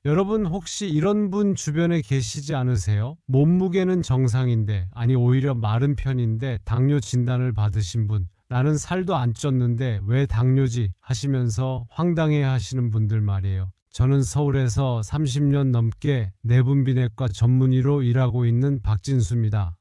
여러분 혹시 이런 분 주변에 계시지 않으세요? 몸무게는 정상인데, 아니 오히려 마른 편인데 당뇨 진단을 받으신 분, 나는 살도 안 쪘는데 왜 당뇨지 하시면서 황당해 하시는 분들 말이에요. 저는 서울에서 30년 넘게 내분비내과 전문의로 일하고 있는 박진수입니다.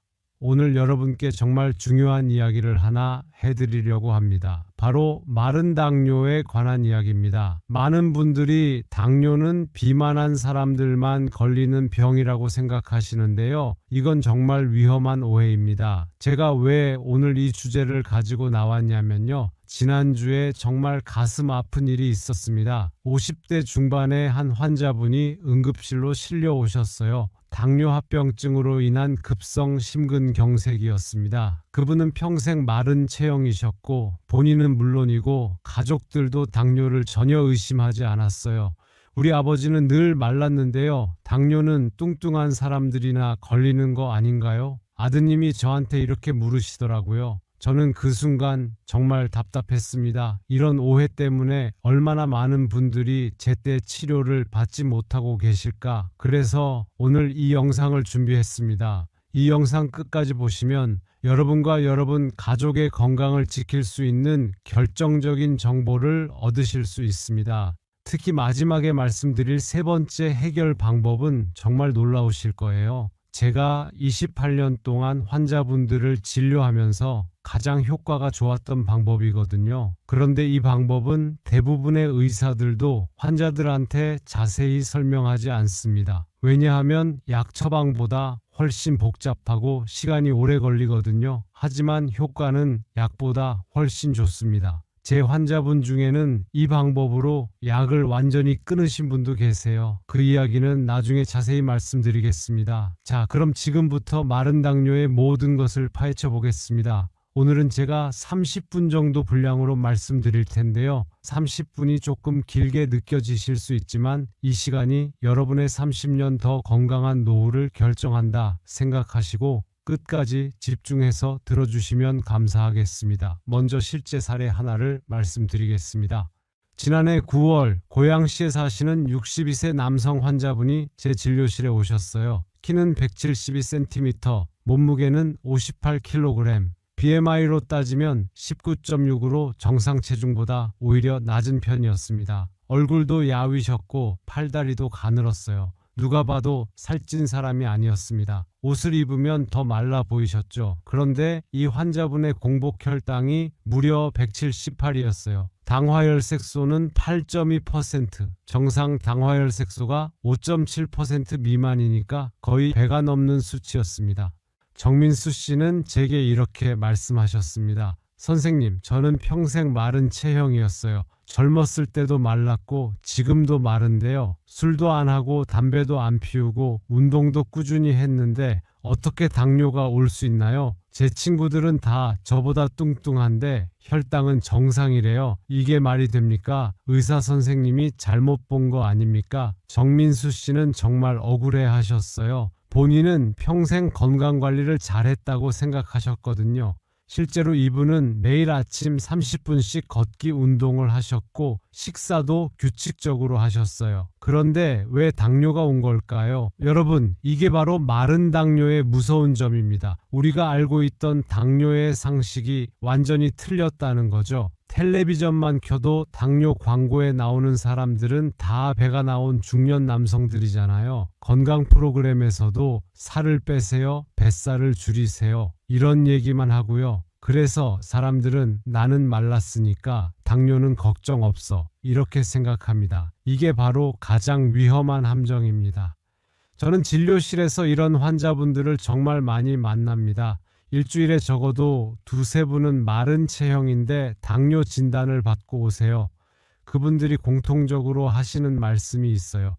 오늘 여러분께 정말 중요한 이야기를 하나 해드리려고 합니다. 바로 마른 당뇨에 관한 이야기입니다. 많은 분들이 당뇨는 비만한 사람들만 걸리는 병이라고 생각하시는데요. 이건 정말 위험한 오해입니다. 제가 왜 오늘 이 주제를 가지고 나왔냐면요. 지난주에 정말 가슴 아픈 일이 있었습니다. 50대 중반의 한 환자분이 응급실로 실려 오셨어요. 당뇨합병증으로 인한 급성 심근경색이었습니다. 그분은 평생 마른 체형이셨고 본인은 물론이고 가족들도 당뇨를 전혀 의심하지 않았어요. 우리 아버지는 늘 말랐는데요. 당뇨는 뚱뚱한 사람들이나 걸리는 거 아닌가요? 아드님이 저한테 이렇게 물으시더라고요. 저는 그 순간 정말 답답했습니다. 이런 오해 때문에 얼마나 많은 분들이 제때 치료를 받지 못하고 계실까? 그래서 오늘 이 영상을 준비했습니다. 이 영상 끝까지 보시면 여러분과 여러분 가족의 건강을 지킬 수 있는 결정적인 정보를 얻으실 수 있습니다. 특히 마지막에 말씀드릴 세 번째 해결 방법은 정말 놀라우실 거예요. 제가 28년 동안 환자분들을 진료하면서 가장 효과가 좋았던 방법이거든요. 그런데 이 방법은 대부분의 의사들도 환자들한테 자세히 설명하지 않습니다. 왜냐하면 약 처방보다 훨씬 복잡하고 시간이 오래 걸리거든요. 하지만 효과는 약보다 훨씬 좋습니다. 제 환자분 중에는 이 방법으로 약을 완전히 끊으신 분도 계세요. 그 이야기는 나중에 자세히 말씀드리겠습니다. 자, 그럼 지금부터 마른 당뇨의 모든 것을 파헤쳐 보겠습니다. 오늘은 제가 30분 정도 분량으로 말씀드릴 텐데요. 30분이 조금 길게 느껴지실 수 있지만 이 시간이 여러분의 30년 더 건강한 노후를 결정한다 생각하시고 끝까지 집중해서 들어주시면 감사하겠습니다. 먼저 실제 사례 하나를 말씀드리겠습니다. 지난해 9월 고양시에 사시는 62세 남성 환자분이 제 진료실에 오셨어요. 키는 172cm, 몸무게는 58kg, BMI로 따지면 19.6으로 정상 체중보다 오히려 낮은 편이었습니다. 얼굴도 야위셨고 팔다리도 가늘었어요. 누가 봐도 살찐 사람이 아니었습니다. 옷을 입으면 더 말라 보이셨죠. 그런데 이 환자분의 공복 혈당이 무려 178이었어요. 당화혈색소는 8.2%, 정상 당화혈색소가 5.7% 미만이니까 거의 배가 넘는 수치였습니다. 정민수 씨는 제게 이렇게 말씀하셨습니다. 선생님, 저는 평생 마른 체형이었어요. 젊었을 때도 말랐고 지금도 마른데요. 술도 안 하고 담배도 안 피우고 운동도 꾸준히 했는데 어떻게 당뇨가 올 수 있나요? 제 친구들은 다 저보다 뚱뚱한데 혈당은 정상이래요. 이게 말이 됩니까? 의사 선생님이 잘못 본 거 아닙니까? 정민수 씨는 정말 억울해 하셨어요. 본인은 평생 건강관리를 잘했다고 생각하셨거든요. 실제로 이분은 매일 아침 30분씩 걷기 운동을 하셨고 식사도 규칙적으로 하셨어요. 그런데 왜 당뇨가 온 걸까요? 여러분, 이게 바로 마른 당뇨의 무서운 점입니다. 우리가 알고 있던 당뇨의 상식이 완전히 틀렸다는 거죠. 텔레비전만 켜도 당뇨 광고에 나오는 사람들은 다 배가 나온 중년 남성들이잖아요. 건강 프로그램에서도 살을 빼세요, 뱃살을 줄이세요, 이런 얘기만 하고요. 그래서 사람들은 나는 말랐으니까 당뇨는 걱정 없어, 이렇게 생각합니다. 이게 바로 가장 위험한 함정입니다. 저는 진료실에서 이런 환자분들을 정말 많이 만납니다. 일주일에 적어도 두세 분은 마른 체형인데 당뇨 진단을 받고 오세요. 그분들이 공통적으로 하시는 말씀이 있어요.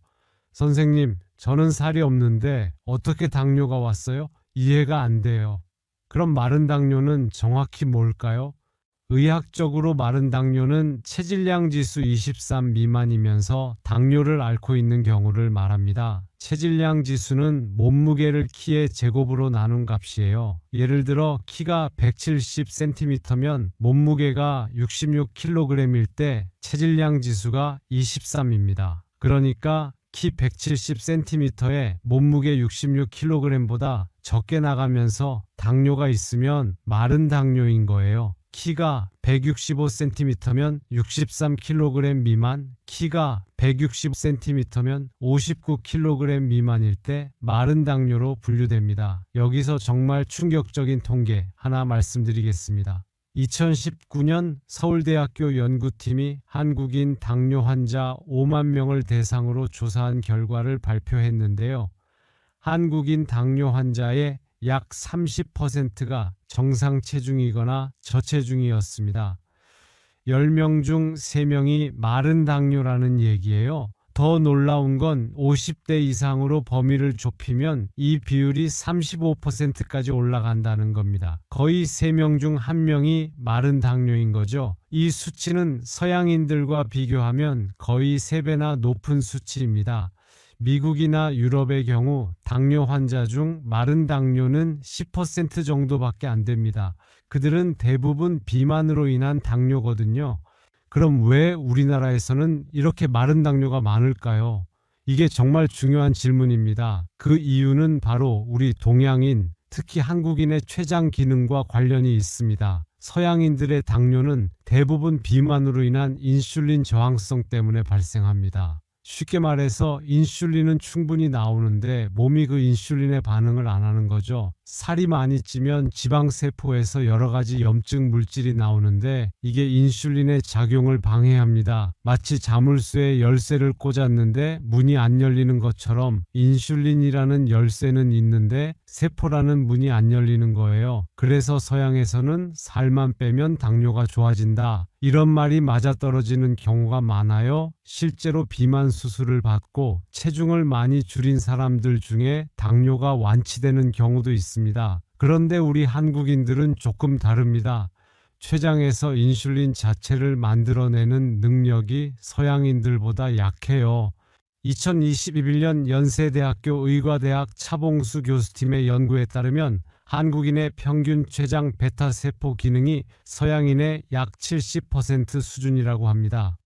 선생님, 저는 살이 없는데 어떻게 당뇨가 왔어요? 이해가 안 돼요. 그럼 마른 당뇨는 정확히 뭘까요? 의학적으로 마른 당뇨는 체질량 지수 23 미만이면서 당뇨를 앓고 있는 경우를 말합니다. 체질량 지수는 몸무게를 키의 제곱으로 나눈 값이에요. 예를 들어 키가 170cm면 몸무게가 66kg일 때 체질량 지수가 23입니다. 그러니까 키 170cm에 몸무게 66kg보다 적게 나가면서 당뇨가 있으면 마른 당뇨인 거예요. 키가 165cm면 63kg 미만, 키가 160cm면 59kg 미만일 때 마른 당뇨로 분류됩니다. 여기서 정말 충격적인 통계 하나 말씀드리겠습니다. 2019년 서울대학교 연구팀이 한국인 당뇨 환자 5만 명을 대상으로 조사한 결과를 발표했는데요. 한국인 당뇨 환자의 약 30%가 정상 체중이거나 저체중이었습니다. 10명 중 3명이 마른 당뇨라는 얘기예요. 더 놀라운 건 50대 이상으로 범위를 좁히면 이 비율이 35%까지 올라간다는 겁니다. 거의 3명 중 1명이 마른 당뇨인 거죠. 이 수치는 서양인들과 비교하면 거의 3배나 높은 수치입니다. 미국이나 유럽의 경우 당뇨 환자 중 마른 당뇨는 10% 정도밖에 안 됩니다. 그들은 대부분 비만으로 인한 당뇨거든요. 그럼 왜 우리나라에서는 이렇게 마른 당뇨가 많을까요? 이게 정말 중요한 질문입니다. 그 이유는 바로 우리 동양인, 특히 한국인의 췌장 기능과 관련이 있습니다. 서양인들의 당뇨는 대부분 비만으로 인한 인슐린 저항성 때문에 발생합니다. 쉽게 말해서 인슐린은 충분히 나오는데 몸이 그 인슐린에 반응을 안 하는 거죠. 살이 많이 찌면 지방세포에서 여러 가지 염증 물질이 나오는데 이게 인슐린의 작용을 방해합니다. 마치 자물쇠에 열쇠를 꽂았는데 문이 안 열리는 것처럼 인슐린이라는 열쇠는 있는데 세포라는 문이 안 열리는 거예요. 그래서 서양에서는 살만 빼면 당뇨가 좋아진다, 이런 말이 맞아떨어지는 경우가 많아요. 실제로 비만 수술을 받고 체중을 많이 줄인 사람들 중에 당뇨가 완치되는 경우도 있습니다. 그런데 우리 한국인들은 조금 다릅니다. 췌장에서 인슐린 자체를 만들어내는 능력이 서양인들보다 약해요. 2021년 연세대학교 의과대학 차봉수 교수팀의 연구에 따르면 한국인의 평균 췌장 베타세포 기능이 서양인의 약 70% 수준이라고 합니다.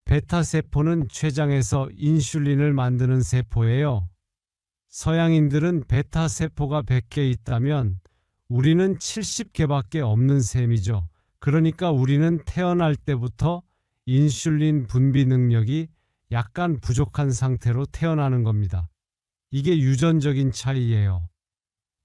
베타세포는 췌장에서 인슐린을 만드는 세포예요. 서양인들은 베타세포가 100개 있다면 우리는 70개밖에 없는 셈이죠. 그러니까 우리는 태어날 때부터 인슐린 분비 능력이 약간 부족한 상태로 태어나는 겁니다. 이게 유전적인 차이예요.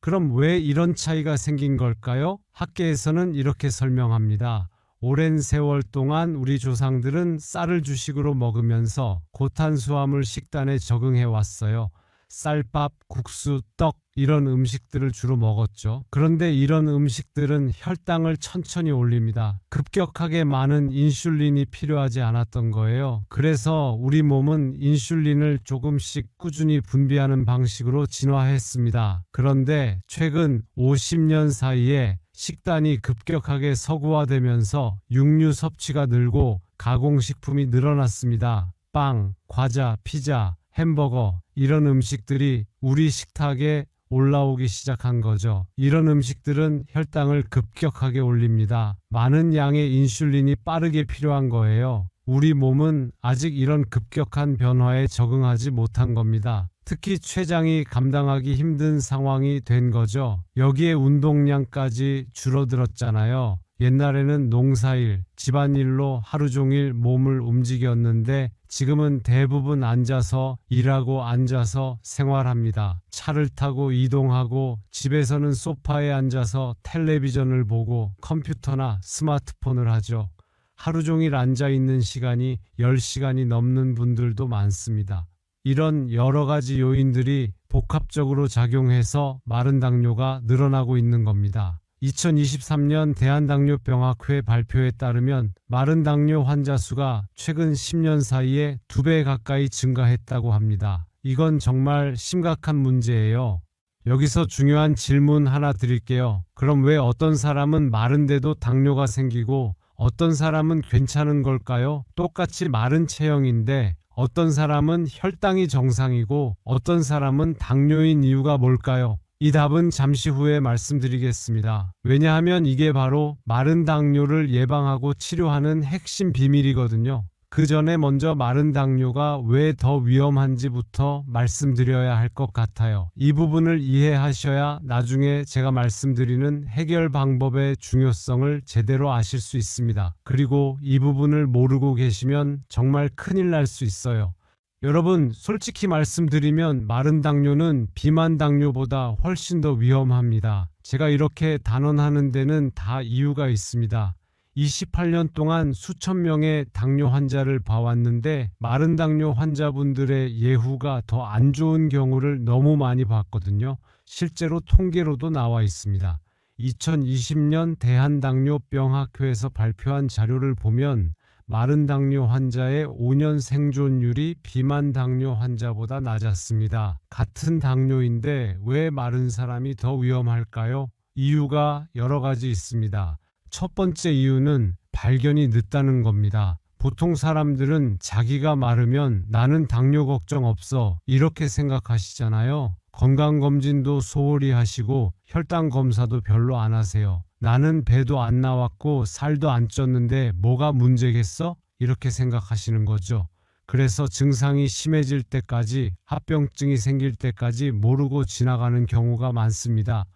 그럼 왜 이런 차이가 생긴 걸까요? 학계에서는 이렇게 설명합니다. 오랜 세월 동안 우리 조상들은 쌀을 주식으로 먹으면서 고탄수화물 식단에 적응해 왔어요. 쌀밥, 국수, 떡 이런 음식들을 주로 먹었죠. 그런데 이런 음식들은 혈당을 천천히 올립니다. 급격하게 많은 인슐린이 필요하지 않았던 거예요. 그래서 우리 몸은 인슐린을 조금씩 꾸준히 분비하는 방식으로 진화했습니다. 그런데 최근 50년 사이에 식단이 급격하게 서구화되면서 육류 섭취가 늘고 가공식품이 늘어났습니다. 빵, 과자, 피자, 햄버거 이런 음식들이 우리 식탁에 올라오기 시작한 거죠. 이런 음식들은 혈당을 급격하게 올립니다. 많은 양의 인슐린이 빠르게 필요한 거예요. 우리 몸은 아직 이런 급격한 변화에 적응하지 못한 겁니다. 특히 췌장이 감당하기 힘든 상황이 된 거죠. 여기에 운동량까지 줄어들었잖아요. 옛날에는 농사일, 집안일로 하루 종일 몸을 움직였는데 지금은 대부분 앉아서 일하고 앉아서 생활합니다. 차를 타고 이동하고 집에서는 소파에 앉아서 텔레비전을 보고 컴퓨터나 스마트폰을 하죠. 하루 종일 앉아 있는 시간이 10시간이 넘는 분들도 많습니다. 이런 여러 가지 요인들이 복합적으로 작용해서 마른 당뇨가 늘어나고 있는 겁니다. 2023년 대한당뇨병학회 발표에 따르면 마른 당뇨 환자 수가 최근 10년 사이에 2배 가까이 증가했다고 합니다. 이건 정말 심각한 문제예요. 여기서 중요한 질문 하나 드릴게요. 그럼 왜 어떤 사람은 마른데도 당뇨가 생기고 어떤 사람은 괜찮은 걸까요? 똑같이 마른 체형인데 어떤 사람은 혈당이 정상이고 어떤 사람은 당뇨인 이유가 뭘까요? 이 답은 잠시 후에 말씀드리겠습니다. 왜냐하면 이게 바로 마른 당뇨를 예방하고 치료하는 핵심 비밀이거든요. 그 전에 먼저 마른 당뇨가 왜 더 위험한지부터 말씀드려야 할 것 같아요. 이 부분을 이해하셔야 나중에 제가 말씀드리는 해결 방법의 중요성을 제대로 아실 수 있습니다. 그리고 이 부분을 모르고 계시면 정말 큰일 날 수 있어요. 여러분, 솔직히 말씀드리면 마른 당뇨는 비만 당뇨보다 훨씬 더 위험합니다. 제가 이렇게 단언하는 데는 다 이유가 있습니다. 28년 동안 수천 명의 당뇨 환자를 봐왔는데 마른 당뇨 환자분들의 예후가 더 안 좋은 경우를 너무 많이 봤거든요. 실제로 통계로도 나와 있습니다. 2020년 대한당뇨병학회에서 발표한 자료를 보면 마른 당뇨 환자의 5년 생존율이 비만 당뇨 환자보다 낮았습니다. 같은 당뇨인데 왜 마른 사람이 더 위험할까요? 이유가 여러 가지 있습니다. 첫 번째 이유는 발견이 늦다는 겁니다. 보통 사람들은 자기가 마르면 나는 당뇨 걱정 없어 이렇게 생각하시잖아요. 건강검진도 소홀히 하시고 혈당 검사도 별로 안 하세요. 나는 배도 안 나왔고 살도 안 쪘는데 뭐가 문제겠어? 이렇게 생각하시는 거죠. 그래서 증상이 심해질 때까지, 합병증이 생길 때까지 모르고 지나가는 경우가 많습니다.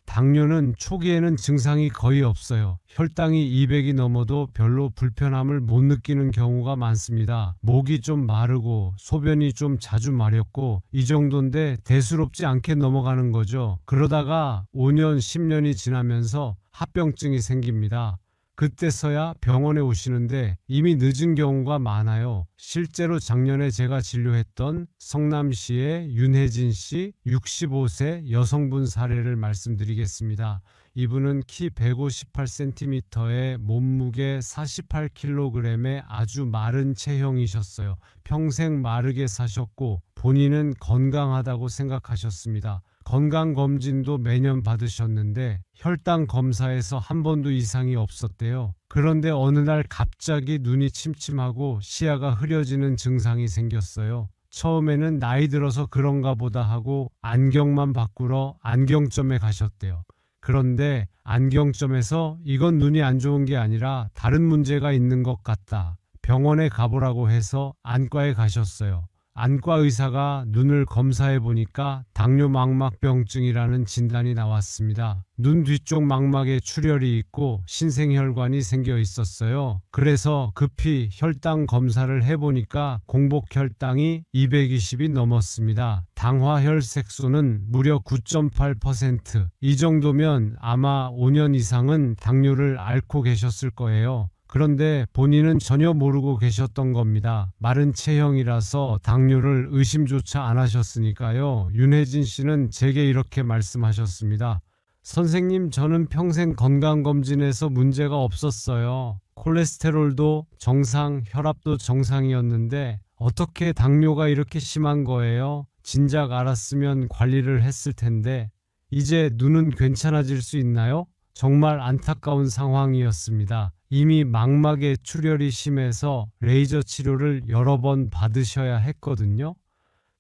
당뇨는 초기에는 증상이 거의 없어요. 혈당이 200이 넘어도 별로 불편함을 못 느끼는 경우가 많습니다. 목이 좀 마르고 소변이 좀 자주 마렵고 이 정도인데 대수롭지 않게 넘어가는 거죠. 그러다가 5년, 10년이 지나면서 합병증이 생깁니다. 그때서야 병원에 오시는데 이미 늦은 경우가 많아요. 실제로 작년에 제가 진료했던 성남시의 윤혜진 씨 65세 여성분 사례를 말씀드리겠습니다. 이분은 키 158cm에 몸무게 48kg의 아주 마른 체형이셨어요. 평생 마르게 사셨고 본인은 건강하다고 생각하셨습니다. 건강검진도 매년 받으셨는데 혈당 검사에서 한 번도 이상이 없었대요. 그런데 어느 날 갑자기 눈이 침침하고 시야가 흐려지는 증상이 생겼어요. 처음에는 나이 들어서 그런가 보다 하고 안경만 바꾸러 안경점에 가셨대요. 그런데 안경점에서 이건 눈이 안 좋은 게 아니라 다른 문제가 있는 것 같다. 병원에 가보라고 해서 안과에 가셨어요. 안과 의사가 눈을 검사해 보니까 당뇨 망막병증이라는 진단이 나왔습니다. 눈 뒤쪽 망막에 출혈이 있고 신생혈관이 생겨 있었어요. 그래서 급히 혈당 검사를 해보니까 공복혈당이 220이 넘었습니다. 당화혈색소는 무려 9.8%. 이 정도면 아마 5년 이상은 당뇨를 앓고 계셨을 거예요. 그런데 본인은 전혀 모르고 계셨던 겁니다. 마른 체형이라서 당뇨를 의심조차 안 하셨으니까요. 윤혜진 씨는 제게 이렇게 말씀하셨습니다. 선생님, 저는 평생 건강검진에서 문제가 없었어요. 콜레스테롤도 정상, 혈압도 정상이었는데 어떻게 당뇨가 이렇게 심한 거예요? 진작 알았으면 관리를 했을 텐데 이제 눈은 괜찮아질 수 있나요? 정말 안타까운 상황이었습니다. 이미 망막에 출혈이 심해서 레이저 치료를 여러 번 받으셔야 했거든요.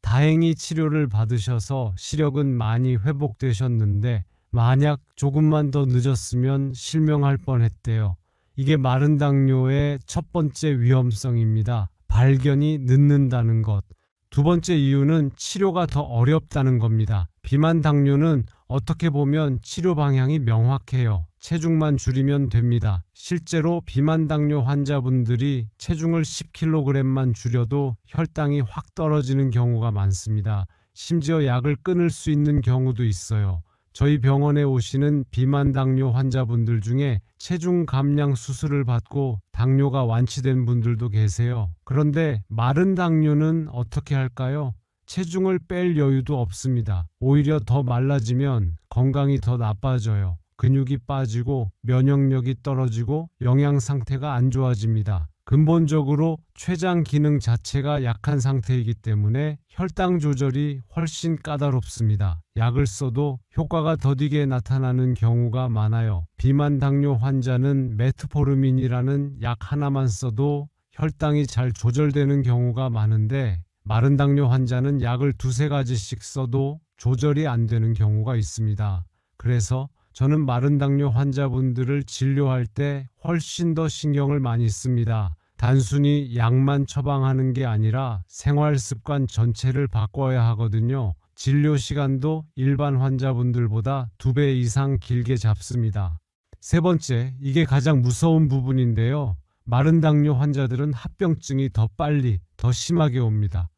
다행히 치료를 받으셔서 시력은 많이 회복되셨는데 만약 조금만 더 늦었으면 실명할 뻔했대요. 이게 마른 당뇨의 첫 번째 위험성입니다. 발견이 늦는다는 것. 두 번째 이유는 치료가 더 어렵다는 겁니다. 비만 당뇨는 어떻게 보면 치료 방향이 명확해요. 체중만 줄이면 됩니다. 실제로 비만 당뇨 환자분들이 체중을 10kg만 줄여도 혈당이 확 떨어지는 경우가 많습니다. 심지어 약을 끊을 수 있는 경우도 있어요. 저희 병원에 오시는 비만 당뇨 환자분들 중에 체중 감량 수술을 받고 당뇨가 완치된 분들도 계세요. 그런데 마른 당뇨는 어떻게 할까요? 체중을 뺄 여유도 없습니다. 오히려 더 말라지면 건강이 더 나빠져요. 근육이 빠지고 면역력이 떨어지고 영양 상태가 안 좋아집니다. 근본적으로 췌장 기능 자체가 약한 상태이기 때문에 혈당 조절이 훨씬 까다롭습니다. 약을 써도 효과가 더디게 나타나는 경우가 많아요. 비만 당뇨 환자는 메트포르민이라는 약 하나만 써도 혈당이 잘 조절되는 경우가 많은데 마른 당뇨 환자는 약을 두세 가지씩 써도 조절이 안 되는 경우가 있습니다. 그래서 저는 마른 당뇨 환자분들을 진료할 때 훨씬 더 신경을 많이 씁니다. 단순히 약만 처방하는 게 아니라 생활 습관 전체를 바꿔야 하거든요. 진료 시간도 일반 환자분들보다 2배 이상 길게 잡습니다. 세 번째, 이게 가장 무서운 부분인데요. 마른 당뇨 환자들은 합병증이 더 빨리, 더 심하게 옵니다.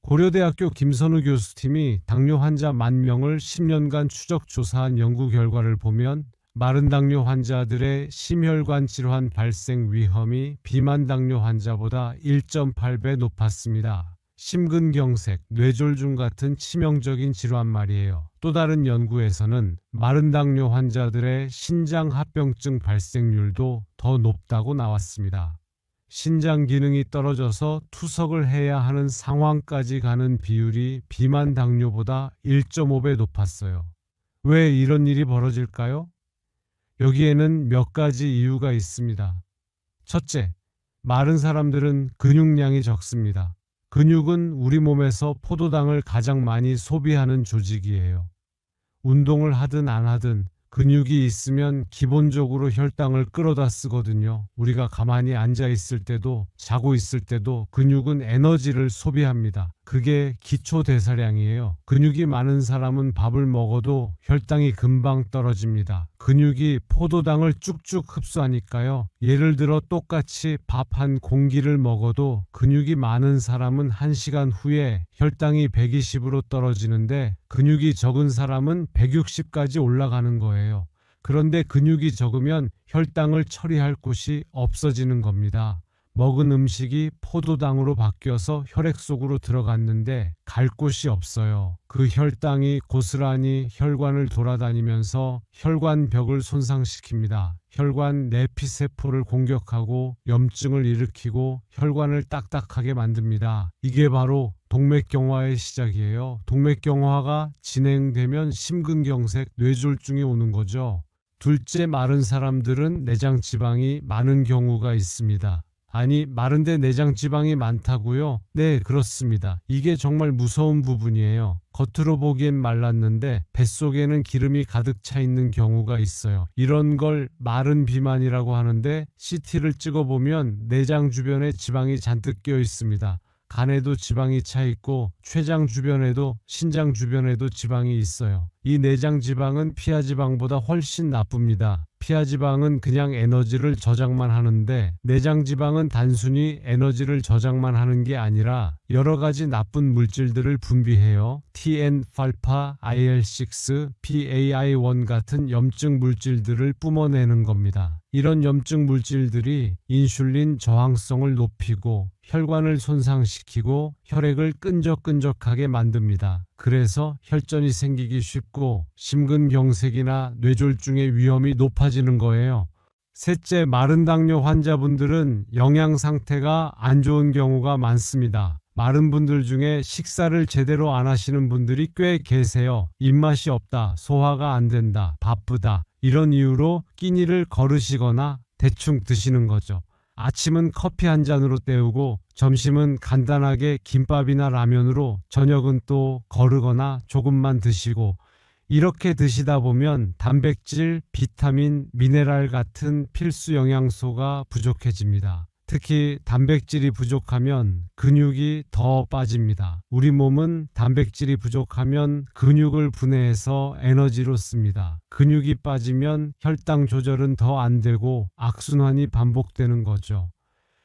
고려대학교 김선우 교수팀이 당뇨 환자 10,000명을 10년간 추적 조사한 연구 결과를 보면 마른 당뇨 환자들의 심혈관 질환 발생 위험이 비만 당뇨 환자보다 1.8배 높았습니다. 심근경색, 뇌졸중 같은 치명적인 질환 말이에요. 또 다른 연구에서는 마른 당뇨 환자들의 신장 합병증 발생률도 더 높다고 나왔습니다. 신장 기능이 떨어져서 투석을 해야 하는 상황까지 가는 비율이 비만 당뇨보다 1.5배 높았어요. 왜 이런 일이 벌어질까요? 여기에는 몇 가지 이유가 있습니다. 첫째, 마른 사람들은 근육량이 적습니다. 근육은 우리 몸에서 포도당을 가장 많이 소비하는 조직이에요. 운동을 하든 안 하든 근육이 있으면 기본적으로 혈당을 끌어다 쓰거든요. 우리가 가만히 앉아 있을 때도 자고 있을 때도 근육은 에너지를 소비합니다. 그게 기초 대사량이에요. 근육이 많은 사람은 밥을 먹어도 혈당이 금방 떨어집니다. 근육이 포도당을 쭉쭉 흡수하니까요. 예를 들어 똑같이 밥 한 공기를 먹어도 근육이 많은 사람은 1시간 후에 혈당이 120으로 떨어지는데 근육이 적은 사람은 160까지 올라가는 거예요. 그런데 근육이 적으면 혈당을 처리할 곳이 없어지는 겁니다. 먹은 음식이 포도당으로 바뀌어서 혈액 속으로 들어갔는데 갈 곳이 없어요. 그 혈당이 고스란히 혈관을 돌아다니면서 혈관벽을 손상시킵니다. 혈관 내피세포를 공격하고 염증을 일으키고 혈관을 딱딱하게 만듭니다. 이게 바로 동맥경화의 시작이에요. 동맥경화가 진행되면 심근경색, 뇌졸중이 오는 거죠. 둘째, 마른 사람들은 내장 지방이 많은 경우가 있습니다. 아니, 마른데 내장 지방이 많다고요? 네, 그렇습니다. 이게 정말 무서운 부분이에요. 겉으로 보기엔 말랐는데 뱃속에는 기름이 가득 차 있는 경우가 있어요. 이런 걸 마른 비만이라고 하는데 CT를 찍어보면 내장 주변에 지방이 잔뜩 끼어 있습니다. 간에도 지방이 차 있고 췌장 주변에도 신장 주변에도 지방이 있어요. 이 내장 지방은 피하 지방보다 훨씬 나쁩니다. 피하 지방은 그냥 에너지를 저장만 하는데 내장 지방은 단순히 에너지를 저장만 하는 게 아니라 여러 가지 나쁜 물질들을 분비해요. TNF-알파, IL-6, PAI-1 같은 염증 물질들을 뿜어내는 겁니다. 이런 염증 물질들이 인슐린 저항성을 높이고 혈관을 손상시키고 혈액을 끈적끈적하게 만듭니다. 그래서 혈전이 생기기 쉽고 심근경색이나 뇌졸중의 위험이 높아지는 거예요. 셋째, 마른 당뇨 환자분들은 영양 상태가 안 좋은 경우가 많습니다. 마른 분들 중에 식사를 제대로 안 하시는 분들이 꽤 계세요. 입맛이 없다, 소화가 안 된다, 바쁘다 이런 이유로 끼니를 거르시거나 대충 드시는 거죠. 아침은 커피 한 잔으로 때우고 점심은 간단하게 김밥이나 라면으로 저녁은 또 거르거나 조금만 드시고 이렇게 드시다 보면 단백질, 비타민, 미네랄 같은 필수 영양소가 부족해집니다. 특히 단백질이 부족하면 근육이 더 빠집니다. 우리 몸은 단백질이 부족하면 근육을 분해해서 에너지로 씁니다. 근육이 빠지면 혈당 조절은 더 안 되고 악순환이 반복되는 거죠.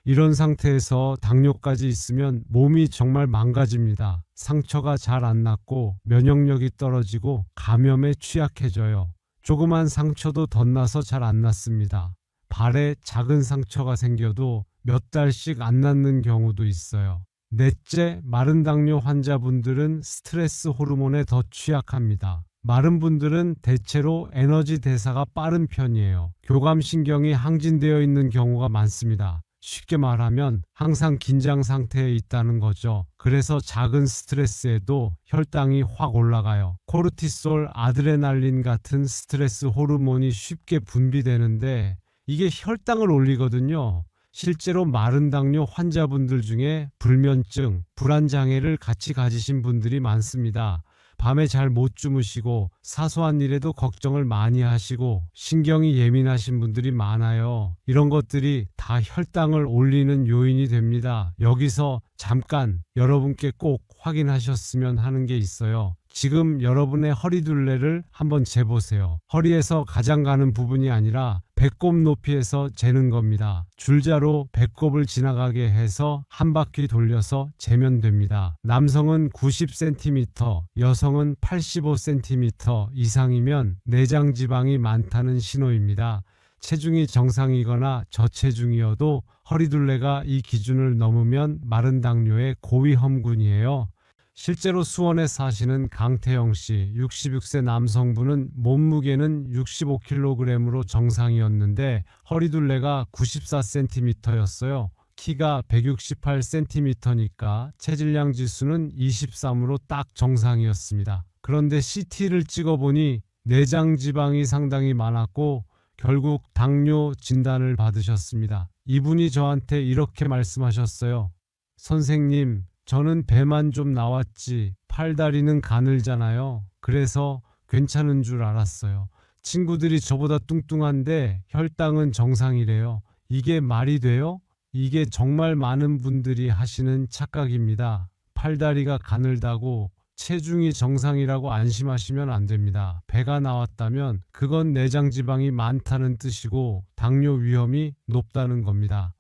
이런 상태에서 당뇨까지 있으면 몸이 정말 망가집니다. 상처가 잘 안 낫고 면역력이 떨어지고 감염에 취약해져요. 조그만 상처도 덧나서 잘 안 낫습니다. 발에 작은 상처가 생겨도 몇 달씩 안 낫는 경우도 있어요. 넷째, 마른 당뇨 환자분들은 스트레스 호르몬에 더 취약합니다. 마른 분들은 대체로 에너지 대사가 빠른 편이에요. 교감신경이 항진되어 있는 경우가 많습니다. 쉽게 말하면 항상 긴장 상태에 있다는 거죠. 그래서 작은 스트레스에도 혈당이 확 올라가요. 코르티솔, 아드레날린 같은 스트레스 호르몬이 쉽게 분비되는데 이게 혈당을 올리거든요. 실제로 마른 당뇨 환자분들 중에 불면증, 불안장애를 같이 가지신 분들이 많습니다. 밤에 잘 못 주무시고 사소한 일에도 걱정을 많이 하시고 신경이 예민하신 분들이 많아요. 이런 것들이 다 혈당을 올리는 요인이 됩니다. 여기서 잠깐 여러분께 꼭 확인하셨으면 하는 게 있어요. 지금 여러분의 허리둘레를 한번 재보세요. 허리에서 가장 가는 부분이 아니라 배꼽 높이에서 재는 겁니다. 줄자로 배꼽을 지나가게 해서 한 바퀴 돌려서 재면 됩니다. 남성은 90cm, 여성은 85cm 이상이면 내장 지방이 많다는 신호입니다. 체중이 정상이거나 저체중이어도 허리둘레가 이 기준을 넘으면 마른 당뇨의 고위험군이에요. 실제로 수원에 사시는 강태영 씨, 66세 남성분은 몸무게는 65kg으로 정상이었는데 허리둘레가 94cm였어요. 키가 168cm니까 체질량 지수는 23으로 딱 정상이었습니다. 그런데 CT를 찍어보니 내장 지방이 상당히 많았고 결국 당뇨 진단을 받으셨습니다. 이분이 저한테 이렇게 말씀하셨어요. 선생님, 저는 배만 좀 나왔지 팔다리는 가늘잖아요. 그래서 괜찮은 줄 알았어요. 친구들이 저보다 뚱뚱한데 혈당은 정상이래요. 이게 말이 돼요? 이게 정말 많은 분들이 하시는 착각입니다. 팔다리가 가늘다고 체중이 정상이라고 안심하시면 안 됩니다. 배가 나왔다면 그건 내장 지방이 많다는 뜻이고 당뇨 위험이 높다는 겁니다.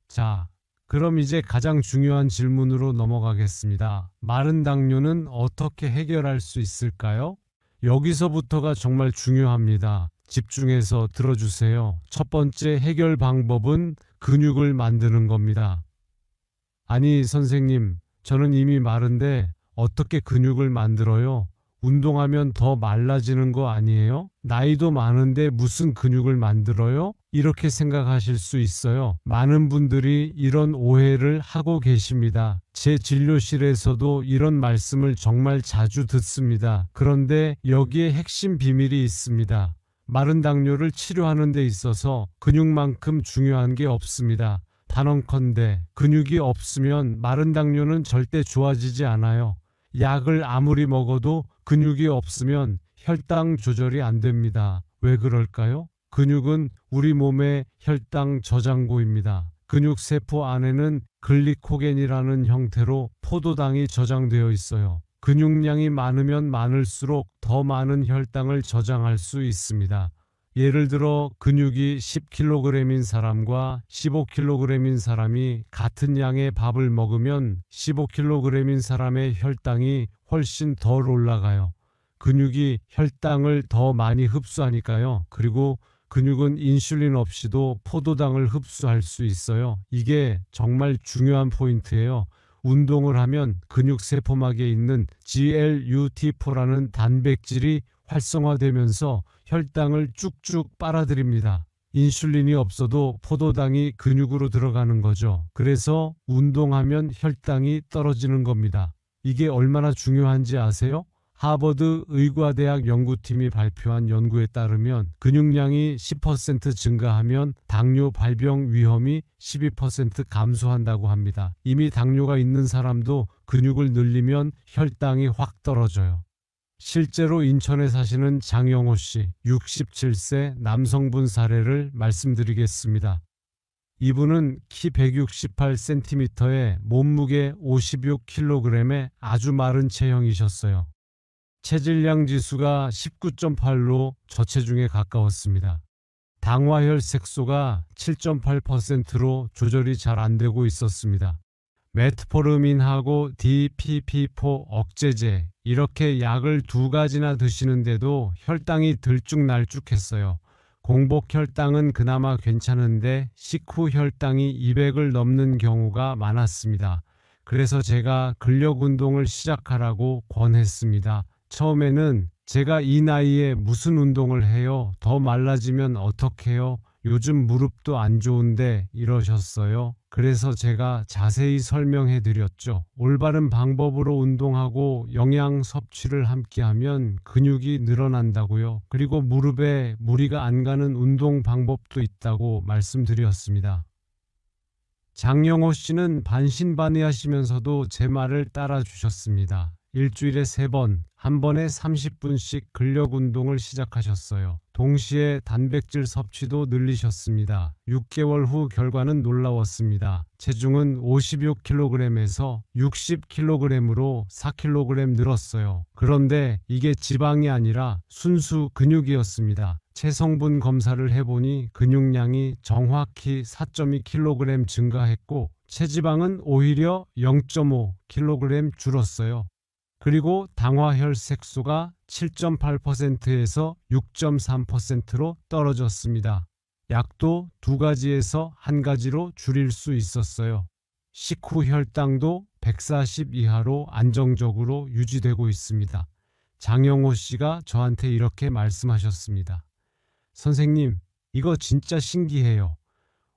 자, 그럼 이제 가장 중요한 질문으로 넘어가겠습니다. 마른 당뇨는 어떻게 해결할 수 있을까요? 여기서부터가 정말 중요합니다. 집중해서 들어주세요. 첫 번째 해결 방법은 근육을 만드는 겁니다. 아니, 선생님, 저는 이미 마른데 어떻게 근육을 만들어요? 운동하면 더 말라지는 거 아니에요? 나이도 많은데 무슨 근육을 만들어요? 이렇게 생각하실 수 있어요. 많은 분들이 이런 오해를 하고 계십니다. 제 진료실에서도 이런 말씀을 정말 자주 듣습니다. 그런데 여기에 핵심 비밀이 있습니다. 마른 당뇨를 치료하는 데 있어서 근육만큼 중요한 게 없습니다. 단언컨대 근육이 없으면 마른 당뇨는 절대 좋아지지 않아요. 약을 아무리 먹어도 근육이 없으면 혈당 조절이 안 됩니다. 왜 그럴까요? 근육은 우리 몸의 혈당 저장고입니다. 근육세포 안에는 글리코겐이라는 형태로 포도당이 저장되어 있어요. 근육량이 많으면 많을수록 더 많은 혈당을 저장할 수 있습니다. 예를 들어 근육이 10kg인 사람과 15kg인 사람이 같은 양의 밥을 먹으면 15kg인 사람의 혈당이 훨씬 덜 올라가요. 근육이 혈당을 더 많이 흡수하니까요. 그리고 근육은 인슐린 없이도 포도당을 흡수할 수 있어요. 이게 정말 중요한 포인트예요. 운동을 하면 근육세포막에 있는 GLUT4라는 단백질이 활성화되면서 혈당을 쭉쭉 빨아들입니다. 인슐린이 없어도 포도당이 근육으로 들어가는 거죠. 그래서 운동하면 혈당이 떨어지는 겁니다. 이게 얼마나 중요한지 아세요? 하버드 의과대학 연구팀이 발표한 연구에 따르면 근육량이 10% 증가하면 당뇨 발병 위험이 12% 감소한다고 합니다. 이미 당뇨가 있는 사람도 근육을 늘리면 혈당이 확 떨어져요. 실제로 인천에 사시는 장영호 씨, 67세 남성분 사례를 말씀드리겠습니다. 이분은 키 168cm에 몸무게 56kg에 아주 마른 체형이셨어요. 체질량 지수가 19.8로 저체중에 가까웠습니다. 당화혈색소가 7.8%로 조절이 잘 안 되고 있었습니다. 메트포르민하고 DPP4 억제제 이렇게 약을 2가지나 드시는데도 혈당이 들쭉날쭉했어요. 공복 혈당은 그나마 괜찮은데 식후 혈당이 200을 넘는 경우가 많았습니다. 그래서 제가 근력 운동을 시작하라고 권했습니다. 처음에는 제가 이 나이에 무슨 운동을 해요? 더 말라지면 어떡해요? 요즘 무릎도 안 좋은데 이러셨어요. 그래서 제가 자세히 설명해 드렸죠. 올바른 방법으로 운동하고 영양 섭취를 함께하면 근육이 늘어난다고요. 그리고 무릎에 무리가 안 가는 운동 방법도 있다고 말씀드렸습니다. 장영호 씨는 반신반의하시면서도 제 말을 따라 주셨습니다. 일주일에 3번, 한 번에 30분씩 근력 운동을 시작하셨어요. 동시에 단백질 섭취도 늘리셨습니다. 6개월 후 결과는 놀라웠습니다. 체중은 56kg에서 60kg으로 4kg 늘었어요. 그런데 이게 지방이 아니라 순수 근육이었습니다. 체성분 검사를 해보니 근육량이 정확히 4.2kg 증가했고 체지방은 오히려 0.5kg 줄었어요. 그리고 당화혈색소가 7.8%에서 6.3%로 떨어졌습니다. 약도 2가지에서 1가지로 줄일 수 있었어요. 식후 혈당도 140 이하로 안정적으로 유지되고 있습니다. 장영호 씨가 저한테 이렇게 말씀하셨습니다. 선생님, 이거 진짜 신기해요.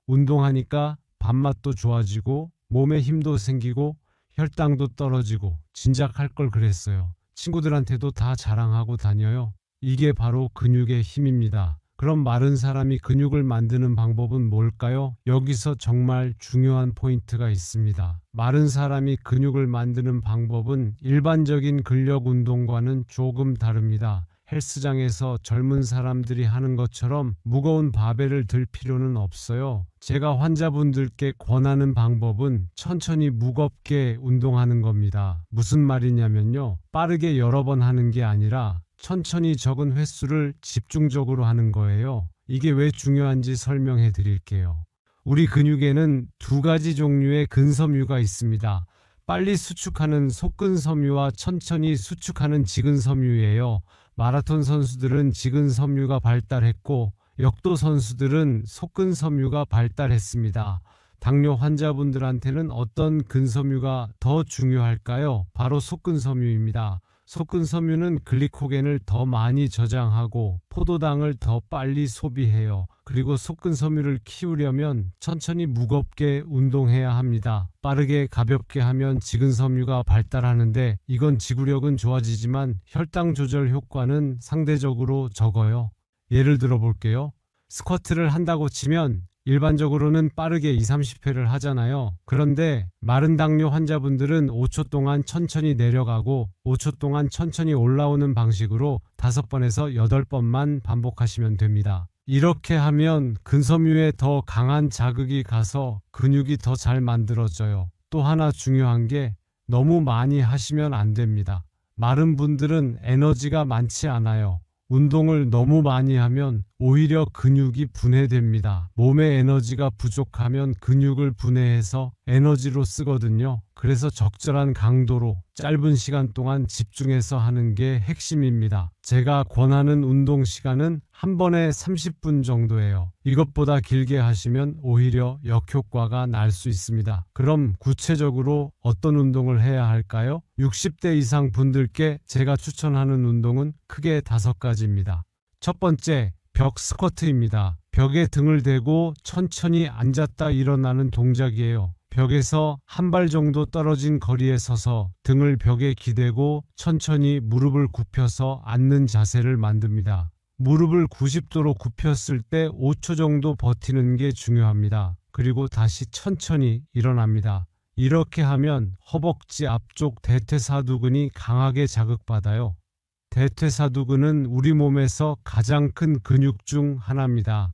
운동하니까 밥맛도 좋아지고 몸에 힘도 생기고 혈당도 떨어지고 진작 할 걸 그랬어요. 친구들한테도 다 자랑하고 다녀요. 이게 바로 근육의 힘입니다. 그럼 마른 사람이 근육을 만드는 방법은 뭘까요? 여기서 정말 중요한 포인트가 있습니다. 마른 사람이 근육을 만드는 방법은 일반적인 근력 운동과는 조금 다릅니다. 헬스장에서 젊은 사람들이 하는 것처럼 무거운 바벨을 들 필요는 없어요. 제가 환자분들께 권하는 방법은 천천히 무겁게 운동하는 겁니다. 무슨 말이냐면요. 빠르게 여러 번 하는 게 아니라 천천히 적은 횟수를 집중적으로 하는 거예요. 이게 왜 중요한지 설명해 드릴게요. 우리 근육에는 2가지 종류의 근섬유가 있습니다. 빨리 수축하는 속근섬유와 천천히 수축하는 지근섬유예요. 마라톤 선수들은 지근섬유가 발달했고 역도 선수들은 속근섬유가 발달했습니다. 당뇨 환자분들한테는 어떤 근섬유가 더 중요할까요? 바로 속근섬유입니다. 속근섬유는 글리코겐을 더 많이 저장하고 포도당을 더 빨리 소비해요. 그리고 속근섬유를 키우려면 천천히 무겁게 운동해야 합니다. 빠르게 가볍게 하면 지근섬유가 발달하는데 이건 지구력은 좋아지지만 혈당 조절 효과는 상대적으로 적어요. 예를 들어 볼게요. 스쿼트를 한다고 치면 일반적으로는 빠르게 2~30회를 하잖아요. 그런데 마른 당뇨 환자분들은 5초 동안 천천히 내려가고 5초 동안 천천히 올라오는 방식으로 5번에서 8번만 반복하시면 됩니다. 이렇게 하면 근섬유에 더 강한 자극이 가서 근육이 더 잘 만들어져요. 또 하나 중요한 게 너무 많이 하시면 안 됩니다. 마른 분들은 에너지가 많지 않아요. 운동을 너무 많이 하면 오히려 근육이 분해됩니다. 몸에 에너지가 부족하면 근육을 분해해서 에너지로 쓰거든요. 그래서 적절한 강도로 짧은 시간 동안 집중해서 하는 게 핵심입니다. 제가 권하는 운동 시간은 한 번에 30분 정도예요. 이것보다 길게 하시면 오히려 역효과가 날 수 있습니다. 그럼 구체적으로 어떤 운동을 해야 할까요? 60대 이상 분들께 제가 추천하는 운동은 크게 5가지입니다. 첫 번째, 벽 스쿼트입니다. 벽에 등을 대고 천천히 앉았다 일어나는 동작이에요. 벽에서 한 발 정도 떨어진 거리에 서서 등을 벽에 기대고 천천히 무릎을 굽혀서 앉는 자세를 만듭니다. 무릎을 90도로 굽혔을 때 5초 정도 버티는 게 중요합니다. 그리고 다시 천천히 일어납니다. 이렇게 하면 허벅지 앞쪽 대퇴사두근이 강하게 자극받아요. 대퇴사두근은 우리 몸에서 가장 큰 근육 중 하나입니다.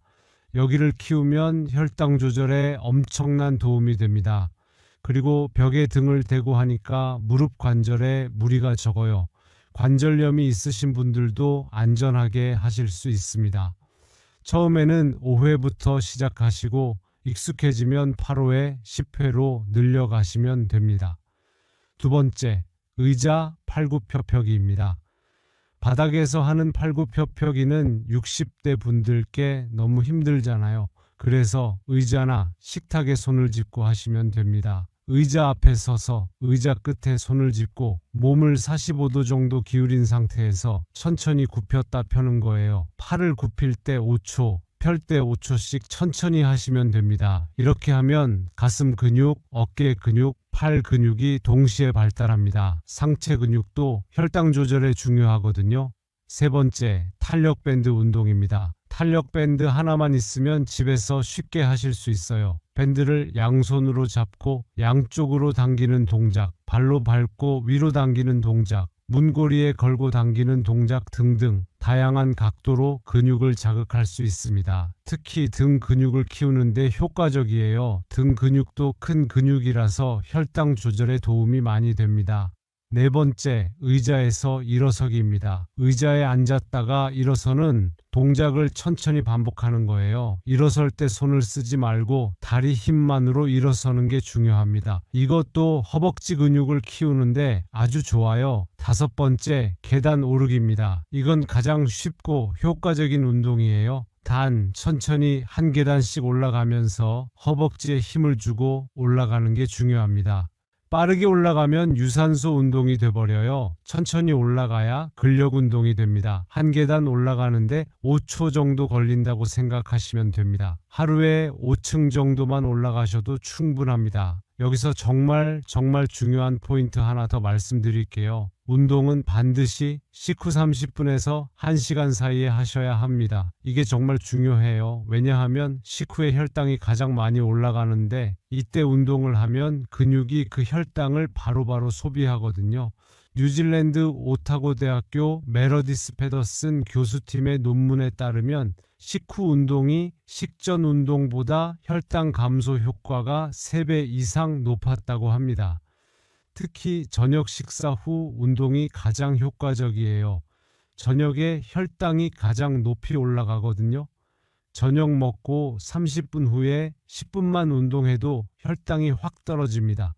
여기를 키우면 혈당 조절에 엄청난 도움이 됩니다. 그리고 벽에 등을 대고 하니까 무릎 관절에 무리가 적어요. 관절염이 있으신 분들도 안전하게 하실 수 있습니다. 처음에는 5회부터 시작하시고 익숙해지면 8회, 10회로 늘려가시면 됩니다. 두 번째, 의자 팔굽혀펴기입니다. 바닥에서 하는 팔굽혀펴기는 60대 분들께 너무 힘들잖아요. 그래서 의자나 식탁에 손을 짚고 하시면 됩니다. 의자 앞에 서서 의자 끝에 손을 짚고 몸을 45도 정도 기울인 상태에서 천천히 굽혔다 펴는 거예요. 팔을 굽힐 때 5초, 펼 때 5초씩 천천히 하시면 됩니다. 이렇게 하면 가슴 근육, 어깨 근육, 팔 근육이 동시에 발달합니다. 상체 근육도 혈당 조절에 중요하거든요. 세 번째, 탄력 밴드 운동입니다. 탄력 밴드 하나만 있으면 집에서 쉽게 하실 수 있어요. 밴드를 양손으로 잡고 양쪽으로 당기는 동작, 발로 밟고 위로 당기는 동작, 문고리에 걸고 당기는 동작 등등 다양한 각도로 근육을 자극할 수 있습니다. 특히 등 근육을 키우는데 효과적이에요. 등 근육도 큰 근육이라서 혈당 조절에 도움이 많이 됩니다. 네 번째, 의자에서 일어서기입니다. 의자에 앉았다가 일어서는 동작을 천천히 반복하는 거예요. 일어설 때 손을 쓰지 말고 다리 힘만으로 일어서는 게 중요합니다. 이것도 허벅지 근육을 키우는데 아주 좋아요. 다섯 번째, 계단 오르기입니다. 이건 가장 쉽고 효과적인 운동이에요. 단 천천히 한 계단씩 올라가면서 허벅지에 힘을 주고 올라가는 게 중요합니다. 빠르게 올라가면 유산소 운동이 돼버려요. 천천히 올라가야 근력 운동이 됩니다. 한 계단 올라가는데 5초 정도 걸린다고 생각하시면 됩니다. 하루에 5층 정도만 올라가셔도 충분합니다. 여기서 정말 중요한 포인트 하나 더 말씀드릴게요. 운동은 반드시 식후 30분에서 1시간 사이에 하셔야 합니다. 이게 정말 중요해요. 왜냐하면 식후에 혈당이 가장 많이 올라가는데 이때 운동을 하면 근육이 그 혈당을 바로바로 소비하거든요. 뉴질랜드 오타고 대학교 메러디스 패더슨 교수팀의 논문에 따르면 식후 운동이 식전 운동보다 혈당 감소 효과가 3배 이상 높았다고 합니다. 특히 저녁 식사 후 운동이 가장 효과적이에요. 저녁에 혈당이 가장 높이 올라가거든요. 저녁 먹고 30분 후에 10분만 운동해도 혈당이 확 떨어집니다.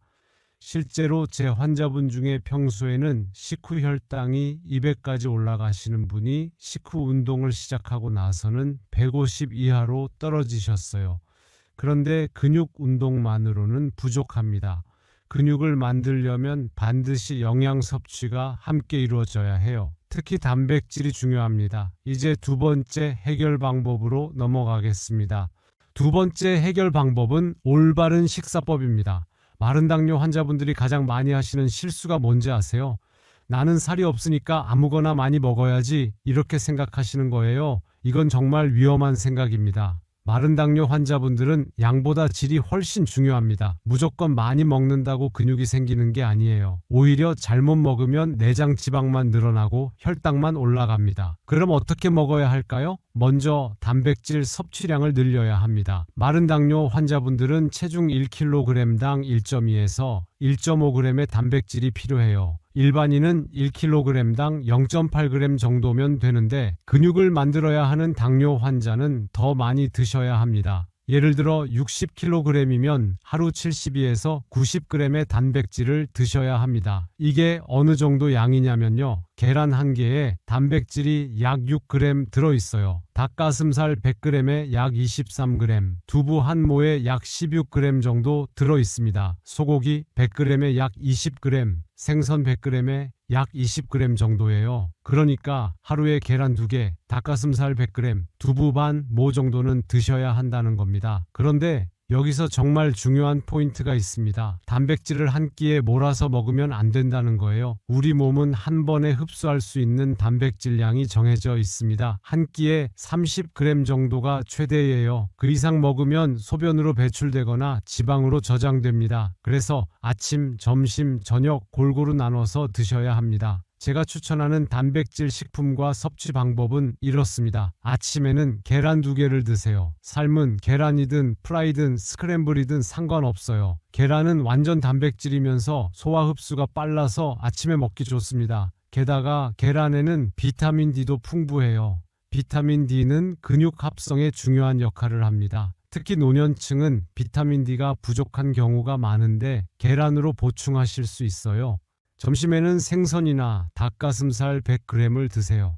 실제로 제 환자분 중에 평소에는 식후 혈당이 200까지 올라가시는 분이 식후 운동을 시작하고 나서는 150 이하로 떨어지셨어요. 그런데 근육 운동만으로는 부족합니다. 근육을 만들려면 반드시 영양 섭취가 함께 이루어져야 해요. 특히 단백질이 중요합니다. 이제 두 번째 해결 방법으로 넘어가겠습니다. 두 번째 해결 방법은 올바른 식사법입니다. 마른 당뇨 환자분들이 가장 많이 하시는 실수가 뭔지 아세요? 나는 살이 없으니까 아무거나 많이 먹어야지 이렇게 생각하시는 거예요. 이건 정말 위험한 생각입니다. 마른 당뇨 환자분들은 양보다 질이 훨씬 중요합니다. 무조건 많이 먹는다고 근육이 생기는 게 아니에요. 오히려 잘못 먹으면 내장 지방만 늘어나고 혈당만 올라갑니다. 그럼 어떻게 먹어야 할까요? 먼저 단백질 섭취량을 늘려야 합니다. 마른 당뇨 환자분들은 체중 1kg당 1.2에서 1.5g의 단백질이 필요해요. 일반인은 1kg당 0.8g 정도면 되는데 근육을 만들어야 하는 당뇨 환자는 더 많이 드셔야 합니다. 예를 들어 60kg이면 하루 72에서 90g의 단백질을 드셔야 합니다. 이게 어느 정도 양이냐면요. 계란 한 개에 단백질이 약 6g 들어있어요. 닭가슴살 100g에 약 23g, 두부 한 모에 약 16g 정도 들어있습니다. 소고기 100g에 약 20g, 생선 100g에 약 20g 정도예요. 그러니까 하루에 계란 2개, 닭가슴살 100g, 두부 반 모 정도는 드셔야 한다는 겁니다. 그런데 여기서 정말 중요한 포인트가 있습니다. 단백질을 한 끼에 몰아서 먹으면 안 된다는 거예요. 우리 몸은 한 번에 흡수할 수 있는 단백질량이 정해져 있습니다. 한 끼에 30g 정도가 최대예요. 그 이상 먹으면 소변으로 배출되거나 지방으로 저장됩니다. 그래서 아침, 점심, 저녁 골고루 나눠서 드셔야 합니다. 제가 추천하는 단백질 식품과 섭취 방법은 이렇습니다. 아침에는 계란 2개를 드세요. 삶은 계란이든 프라이든 스크램블이든 상관없어요. 계란은 완전 단백질이면서 소화 흡수가 빨라서 아침에 먹기 좋습니다. 게다가 계란에는 비타민 D도 풍부해요. 비타민 D는 근육 합성에 중요한 역할을 합니다. 특히 노년층은 비타민 D가 부족한 경우가 많은데 계란으로 보충하실 수 있어요. 점심에는 생선이나 닭가슴살 100g을 드세요.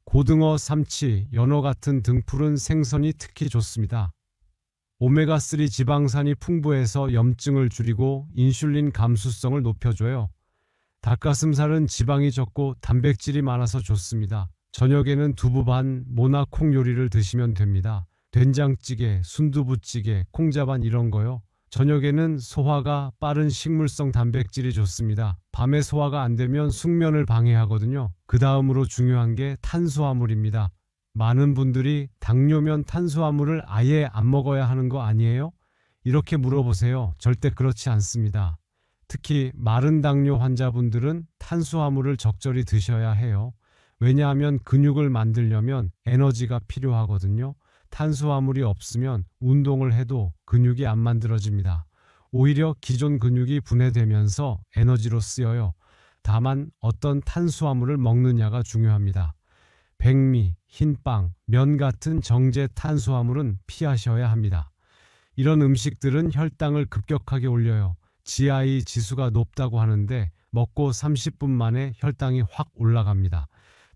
고등어, 삼치, 연어 같은 등푸른 생선이 특히 좋습니다. 오메가3 지방산이 풍부해서 염증을 줄이고 인슐린 감수성을 높여줘요. 닭가슴살은 지방이 적고 단백질이 많아서 좋습니다. 저녁에는 두부 반, 모나 콩 요리를 드시면 됩니다. 된장찌개, 순두부찌개, 콩자반 이런 거요. 저녁에는 소화가 빠른 식물성 단백질이 좋습니다. 밤에 소화가 안 되면 숙면을 방해하거든요. 그 다음으로 중요한 게 탄수화물입니다. 많은 분들이 당뇨면 탄수화물을 아예 안 먹어야 하는 거 아니에요? 이렇게 물어보세요. 절대 그렇지 않습니다. 특히 마른 당뇨 환자분들은 탄수화물을 적절히 드셔야 해요. 왜냐하면 근육을 만들려면 에너지가 필요하거든요. 탄수화물이 없으면 운동을 해도 근육이 안 만들어집니다. 오히려 기존 근육이 분해되면서 에너지로 쓰여요. 다만 어떤 탄수화물을 먹느냐가 중요합니다. 백미, 흰빵, 면 같은 정제 탄수화물은 피하셔야 합니다. 이런 음식들은 혈당을 급격하게 올려요. GI 지수가 높다고 하는데 먹고 30분 만에 혈당이 확 올라갑니다.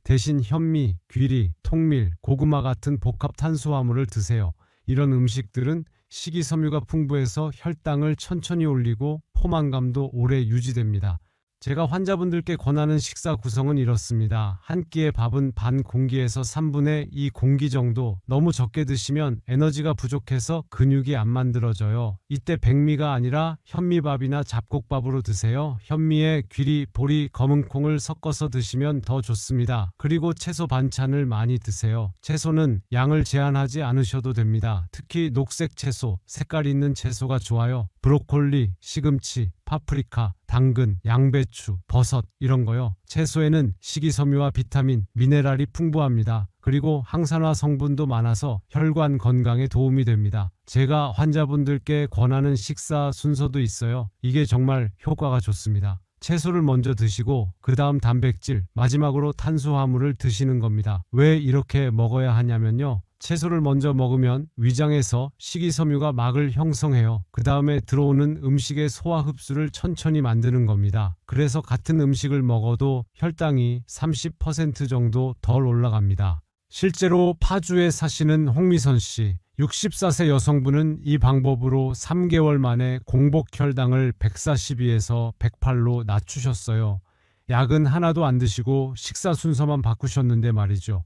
대신 현미, 귀리, 통밀, 고구마 같은 복합 탄수화물을 드세요. 이런 음식들은 식이섬유가 풍부해서 혈당을 천천히 올리고 포만감도 오래 유지됩니다. 제가 환자분들께 권하는 식사 구성은 이렇습니다. 한 끼의 밥은 반 공기에서 3분의 2 공기 정도. 너무 적게 드시면 에너지가 부족해서 근육이 안 만들어져요. 이때 백미가 아니라 현미밥이나 잡곡밥으로 드세요. 현미에 귀리, 보리, 검은콩을 섞어서 드시면 더 좋습니다. 그리고 채소 반찬을 많이 드세요. 채소는 양을 제한하지 않으셔도 됩니다. 특히 녹색 채소, 색깔 있는 채소가 좋아요. 브로콜리, 시금치, 파프리카, 당근, 양배추, 버섯 이런 거요. 채소에는 식이섬유와 비타민, 미네랄이 풍부합니다. 그리고 항산화 성분도 많아서 혈관 건강에 도움이 됩니다. 제가 환자분들께 권하는 식사 순서도 있어요. 이게 정말 효과가 좋습니다. 채소를 먼저 드시고 그 다음 단백질, 마지막으로 탄수화물을 드시는 겁니다. 왜 이렇게 먹어야 하냐면요. 채소를 먼저 먹으면 위장에서 식이섬유가 막을 형성해요. 그 다음에 들어오는 음식의 소화 흡수를 천천히 만드는 겁니다. 그래서 같은 음식을 먹어도 혈당이 30% 정도 덜 올라갑니다. 실제로 파주에 사시는 홍미선 씨, 64세 여성분은 이 방법으로 3개월 만에 공복 혈당을 142에서 108로 낮추셨어요. 약은 하나도 안 드시고 식사 순서만 바꾸셨는데 말이죠.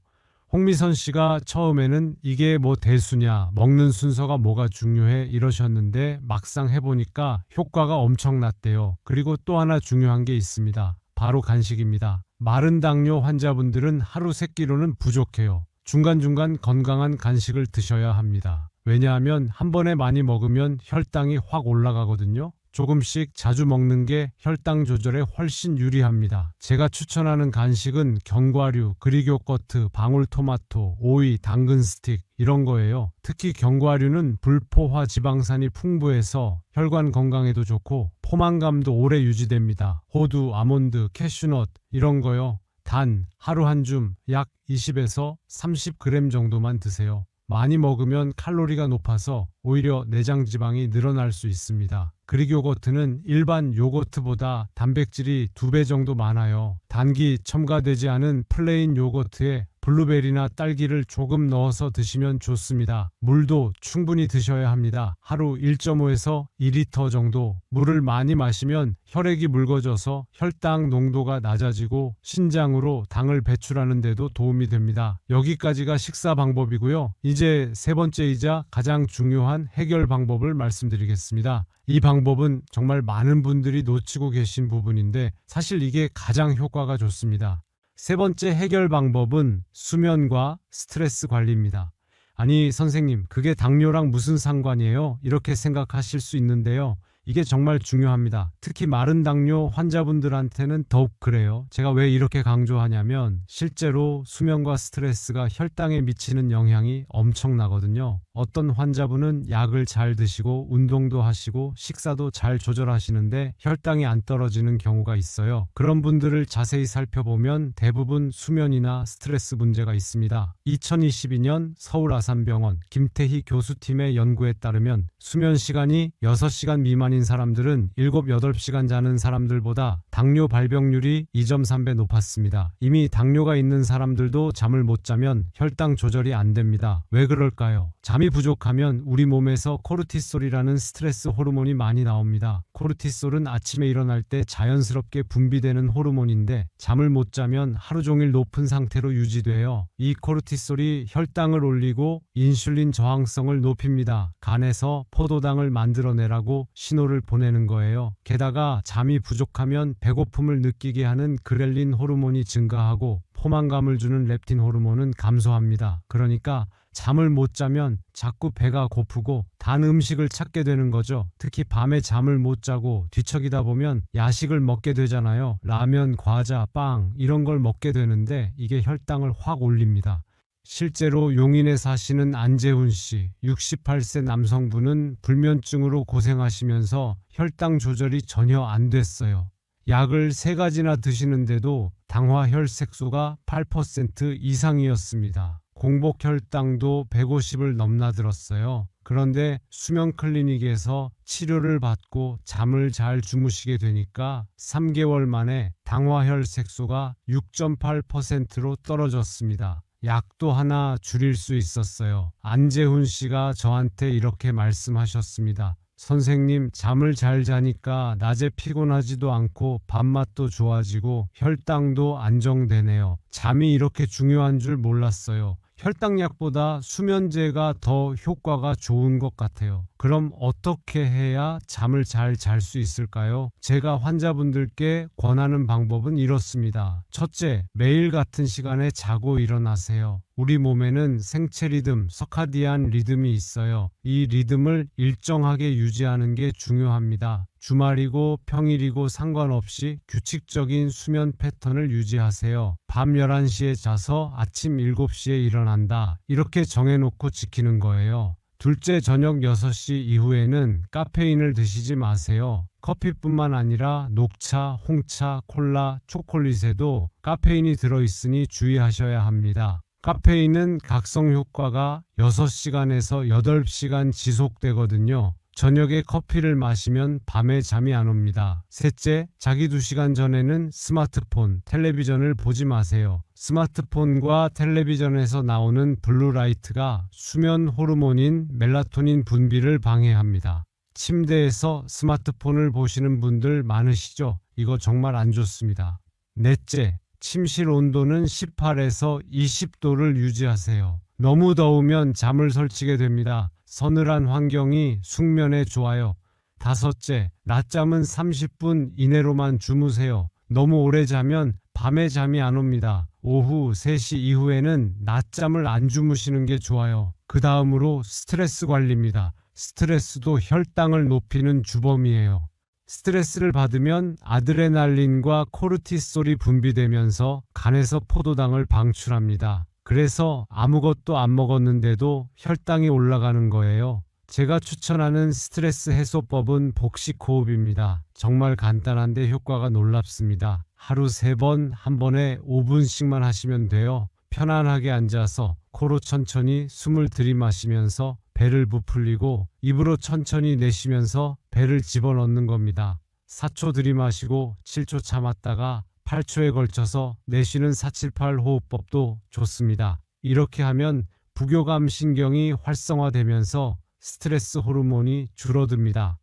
홍미선 씨가 처음에는 이게 뭐 대수냐, 먹는 순서가 뭐가 중요해 이러셨는데 막상 해보니까 효과가 엄청났대요. 그리고 또 하나 중요한 게 있습니다. 바로 간식입니다. 마른 당뇨 환자분들은 하루 3끼로는 부족해요. 중간중간 건강한 간식을 드셔야 합니다. 왜냐하면 한 번에 많이 먹으면 혈당이 확 올라가거든요. 조금씩 자주 먹는 게 혈당 조절에 훨씬 유리합니다. 제가 추천하는 간식은 견과류, 그릭요거트, 방울토마토, 오이, 당근 스틱 이런 거예요. 특히 견과류는 불포화 지방산이 풍부해서 혈관 건강에도 좋고 포만감도 오래 유지됩니다. 호두, 아몬드, 캐슈넛 이런 거요. 단 하루 한 줌 약 20에서 30g 정도만 드세요. 많이 먹으면 칼로리가 높아서 오히려 내장 지방이 늘어날 수 있습니다. 그릭요거트는 일반 요거트보다 단백질이 2배 정도 많아요. 단기 첨가되지 않은 플레인 요거트에 블루베리나 딸기를 조금 넣어서 드시면 좋습니다. 물도 충분히 드셔야 합니다. 하루 1.5에서 2리터 정도. 물을 많이 마시면 혈액이 묽어져서 혈당 농도가 낮아지고 신장으로 당을 배출하는 데도 도움이 됩니다. 여기까지가 식사 방법이고요. 이제 세 번째이자 가장 중요한 해결 방법을 말씀드리겠습니다. 이 방법은 정말 많은 분들이 놓치고 계신 부분인데 사실 이게 가장 효과가 좋습니다. 세 번째 해결 방법은 수면과 스트레스 관리입니다. 아니 선생님, 그게 당뇨랑 무슨 상관이에요? 이렇게 생각하실 수 있는데요. 이게 정말 중요합니다. 특히 마른 당뇨 환자분들한테는 더욱 그래요. 제가 왜 이렇게 강조하냐면 실제로 수면과 스트레스가 혈당에 미치는 영향이 엄청나거든요. 어떤 환자분은 약을 잘 드시고 운동도 하시고 식사도 잘 조절하시는데 혈당이 안 떨어지는 경우가 있어요. 그런 분들을 자세히 살펴보면 대부분 수면이나 스트레스 문제가 있습니다. 2022년 서울아산병원 김태희 교수팀의 연구에 따르면 수면 시간이 6시간 미만인 사람들은 7, 8시간 자는 사람들보다 당뇨 발병률이 2.3배 높았습니다. 이미 당뇨가 있는 사람들도 잠을 못 자면 혈당 조절이 안 됩니다. 왜 그럴까요? 잠이 부족하면 우리 몸에서 코르티솔이라는 스트레스 호르몬이 많이 나옵니다. 코르티솔은 아침에 일어날 때 자연스럽게 분비되는 호르몬인데 잠을 못 자면 하루 종일 높은 상태로 유지돼요. 이 코르티솔이 혈당을 올리고 인슐린 저항성을 높입니다. 간에서 포도당을 만들어내라고 신호를 보내는 거예요. 게다가 잠이 부족하면 배고픔을 느끼게 하는 그렐린 호르몬이 증가하고 포만감을 주는 렙틴 호르몬은 감소합니다. 그러니까 잠을 못 자면 자꾸 배가 고프고 단 음식을 찾게 되는 거죠. 특히 밤에 잠을 못 자고 뒤척이다 보면 야식을 먹게 되잖아요. 라면, 과자, 빵 이런 걸 먹게 되는데 이게 혈당을 확 올립니다. 실제로 용인에 사시는 안재훈 씨, 68세 남성분은 불면증으로 고생하시면서 혈당 조절이 전혀 안 됐어요. 약을 3가지나 드시는데도 당화혈색소가 8% 이상이었습니다. 공복 혈당도 150을 넘나들었어요. 그런데 수면 클리닉에서 치료를 받고 잠을 잘 주무시게 되니까 3개월 만에 당화혈색소가 6.8%로 떨어졌습니다. 약도 하나 줄일 수 있었어요. 안재훈 씨가 저한테 이렇게 말씀하셨습니다. 선생님, 잠을 잘 자니까 낮에 피곤하지도 않고 밥맛도 좋아지고 혈당도 안정되네요. 잠이 이렇게 중요한 줄 몰랐어요. 혈당약보다 수면제가 더 효과가 좋은 것 같아요. 그럼 어떻게 해야 잠을 잘 잘 수 있을까요? 제가 환자분들께 권하는 방법은 이렇습니다. 첫째, 매일 같은 시간에 자고 일어나세요. 우리 몸에는 생체 리듬, 서카디안 리듬이 있어요. 이 리듬을 일정하게 유지하는 게 중요합니다. 주말이고 평일이고 상관없이 규칙적인 수면 패턴을 유지하세요. 밤 11시에 자서 아침 7시에 일어난다. 이렇게 정해놓고 지키는 거예요. 둘째, 저녁 6시 이후에는 카페인을 드시지 마세요. 커피뿐만 아니라 녹차, 홍차, 콜라, 초콜릿에도 카페인이 들어있으니 주의하셔야 합니다. 카페인은 각성 효과가 6시간에서 8시간 지속되거든요. 저녁에 커피를 마시면 밤에 잠이 안 옵니다. 셋째, 자기 2시간 전에는 스마트폰, 텔레비전을 보지 마세요. 스마트폰과 텔레비전에서 나오는 블루라이트가 수면 호르몬인 멜라토닌 분비를 방해합니다. 침대에서 스마트폰을 보시는 분들 많으시죠? 이거 정말 안 좋습니다. 넷째, 침실 온도는 18에서 20도를 유지하세요. 너무 더우면 잠을 설치게 됩니다. 서늘한 환경이 숙면에 좋아요. 다섯째, 낮잠은 30분 이내로만 주무세요. 너무 오래 자면 밤에 잠이 안 옵니다. 오후 3시 이후에는 낮잠을 안 주무시는 게 좋아요. 그 다음으로 스트레스 관리입니다. 스트레스도 혈당을 높이는 주범이에요. 스트레스를 받으면 아드레날린과 코르티솔이 분비되면서 간에서 포도당을 방출합니다. 그래서 아무것도 안 먹었는데도 혈당이 올라가는 거예요. 제가 추천하는 스트레스 해소법은 복식호흡입니다. 정말 간단한데 효과가 놀랍습니다. 하루 3번, 한 번에 5분씩만 하시면 돼요. 편안하게 앉아서 코로 천천히 숨을 들이마시면서 배를 부풀리고 입으로 천천히 내쉬면서 배를 집어넣는 겁니다. 4초 들이마시고 7초 참았다가 8초에 걸쳐서 내쉬는 478 호흡법도 좋습니다. 이렇게 하면 부교감 신경이 활성화되면서 스트레스 호르몬이 줄어듭니다.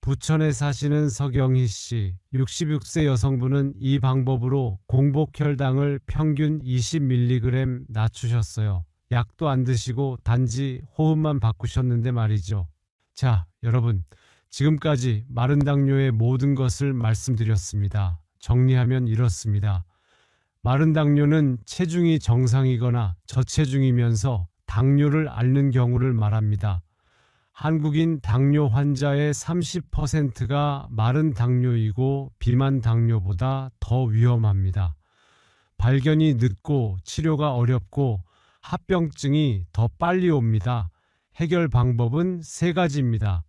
부천에 사시는 서경희 씨, 66세 여성분은 이 방법으로 공복 혈당을 평균 20mg 낮추셨어요. 약도 안 드시고 단지 호흡만 바꾸셨는데 말이죠. 자, 여러분, 지금까지 마른 당뇨의 모든 것을 말씀드렸습니다. 정리하면 이렇습니다. 마른 당뇨는 체중이 정상이거나 저체중이면서 당뇨를 앓는 경우를 말합니다. 한국인 당뇨 환자의 30%가 마른 당뇨이고 비만 당뇨보다 더 위험합니다. 발견이 늦고 치료가 어렵고 합병증이 더 빨리 옵니다. 해결 방법은 3가지입니다.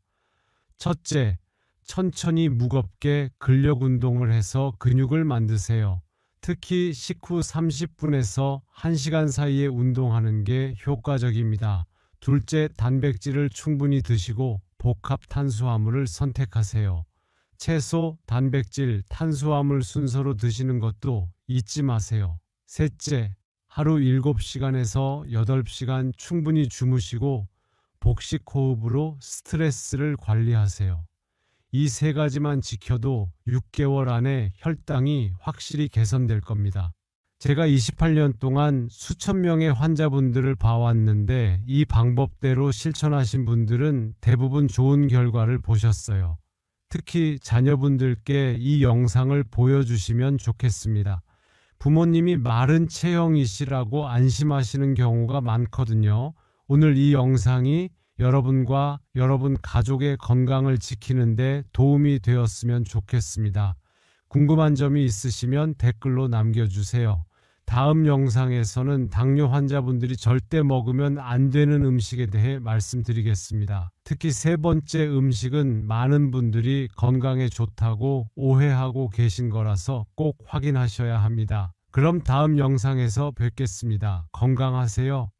첫째, 천천히 무겁게 근력 운동을 해서 근육을 만드세요. 특히 식후 30분에서 1시간 사이에 운동하는 게 효과적입니다. 둘째, 단백질을 충분히 드시고 복합 탄수화물을 선택하세요. 채소, 단백질, 탄수화물 순서로 드시는 것도 잊지 마세요. 셋째, 하루 7시간에서 8시간 충분히 주무시고 복식 호흡으로 스트레스를 관리하세요. 이 세 가지만 지켜도 6개월 안에 혈당이 확실히 개선될 겁니다. 제가 28년 동안 수천 명의 환자분들을 봐왔는데 이 방법대로 실천하신 분들은 대부분 좋은 결과를 보셨어요. 특히 자녀분들께 이 영상을 보여주시면 좋겠습니다. 부모님이 마른 체형이시라고 안심하시는 경우가 많거든요. 오늘 이 영상이 여러분과 여러분 가족의 건강을 지키는데 도움이 되었으면 좋겠습니다. 궁금한 점이 있으시면 댓글로 남겨주세요. 다음 영상에서는 당뇨 환자분들이 절대 먹으면 안 되는 음식에 대해 말씀드리겠습니다. 특히 세 번째 음식은 많은 분들이 건강에 좋다고 오해하고 계신 거라서 꼭 확인하셔야 합니다. 그럼 다음 영상에서 뵙겠습니다. 건강하세요.